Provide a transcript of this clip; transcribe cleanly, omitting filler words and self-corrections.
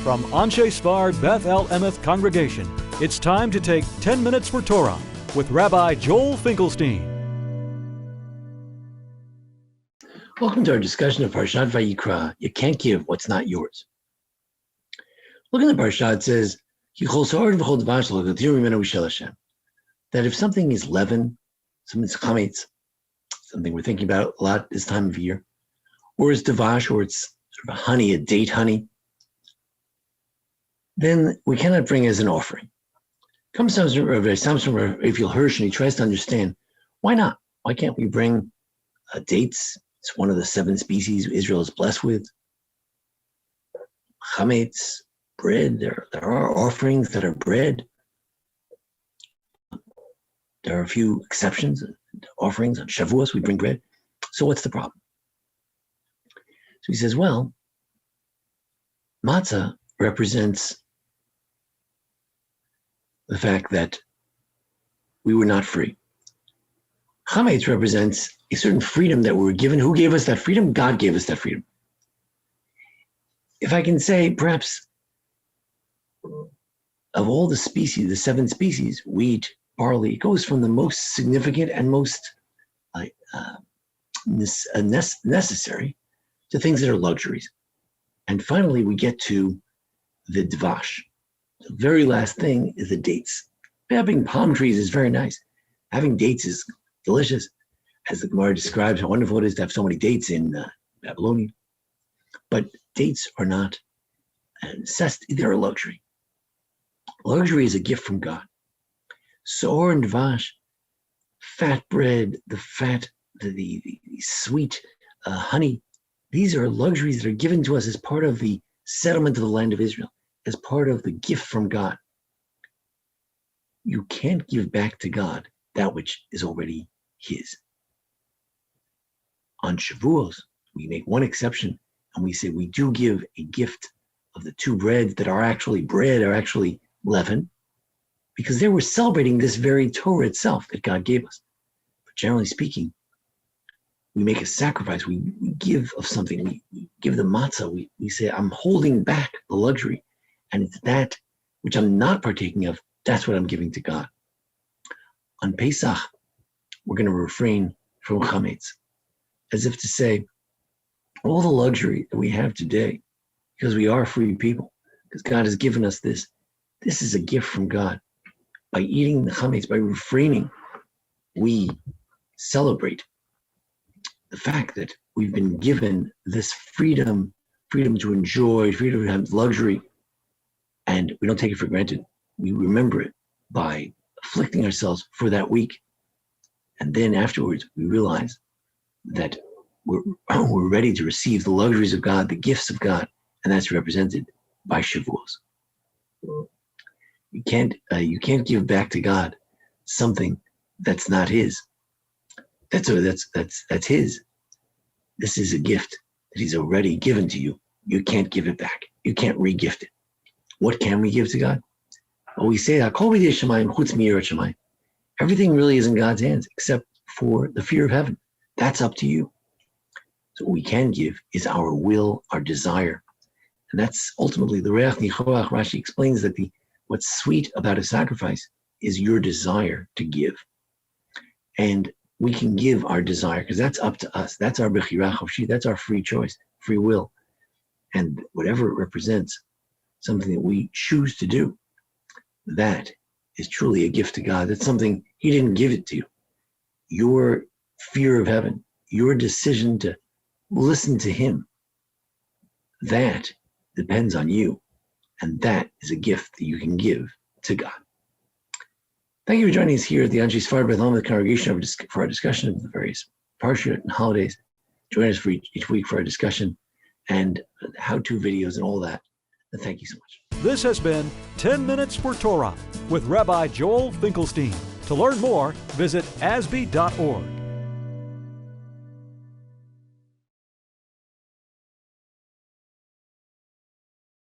From Anshe Sfard Beth El Emeth Congregation, it's time to take 10 minutes for Torah with Rabbi Joel Finkelstein. Welcome to our discussion of Parshat Vayikra. You can't give what's not yours. Look at the Parshat, it says, that if something is leaven, something's chametz, something we're thinking about a lot this time of year, or it's davash, or it's sort of honey, a date honey, then we cannot bring as an offering. Comes from Raphael Hirsch, and he tries to understand, why not? Why can't we bring dates? It's one of the 7 species Israel is blessed with. Chametz, bread. There are offerings that are bread. There are a few exceptions. Offerings on Shavuos, we bring bread. So what's the problem? So he says, well, matzah represents the fact that we were not free. Chametz represents a certain freedom that we were given. Who gave us that freedom? God gave us that freedom. If I can say, perhaps, of all the species, the 7 species, wheat, barley, it goes from the most significant and most necessary to things that are luxuries. And finally, we get to the dvash. The very last thing is the dates. Having palm trees is very nice. Having dates is delicious. As the Gemara describes how wonderful it is to have so many dates in Babylonian. But dates are not a necessity, they're a luxury. Luxury is a gift from God. Soor and dvash, fat bread, the sweet honey, these are luxuries that are given to us as part of the settlement of the land of Israel, as part of the gift from God. You can't give back to God that which is already His. On Shavuos, we make one exception, and we say we do give a gift of the 2 breads that are actually bread, are actually leaven, because they were celebrating this very Torah itself that God gave us. But generally speaking, we make a sacrifice. We give of something. We give the matzah. We say, I'm holding back the luxury, and it's that which I'm not partaking of, that's what I'm giving to God. On Pesach, we're going to refrain from chametz, as if to say, all the luxury that we have today, because we are free people, because God has given us this is a gift from God. By eating the chametz, by refraining, we celebrate the fact that we've been given this freedom to enjoy, freedom to have luxury, and we don't take it for granted. We remember it by afflicting ourselves for that week. And then afterwards, we realize that we're ready to receive the luxuries of God, the gifts of God, and that's represented by Shavuos. You can't give back to God something that's not His. That's His. This is a gift that He's already given to you. You can't give it back. You can't re-gift it. What can we give to God? Well, we say that everything really is in God's hands except for the fear of heaven. That's up to you. So what we can give is our will, our desire. And that's ultimately the Reach Nichoach. Rashi explains that what's sweet about a sacrifice is your desire to give. And we can give our desire because that's up to us. That's our bechira chofshi. That's our free choice, free will. And whatever it represents, something that we choose to do, that is truly a gift to God. That's something He didn't give it to you. Your fear of heaven, your decision to listen to Him, that depends on you. And that is a gift that you can give to God. Thank you for joining us here at the Anshe Sfard Beth El Emeth Congregation for our discussion of the various Parshat and holidays. Join us for each week for our discussion and how-to videos and all that. And thank you so much. This has been 10 Minutes for Torah with Rabbi Joel Finkelstein. To learn more, visit asb.org.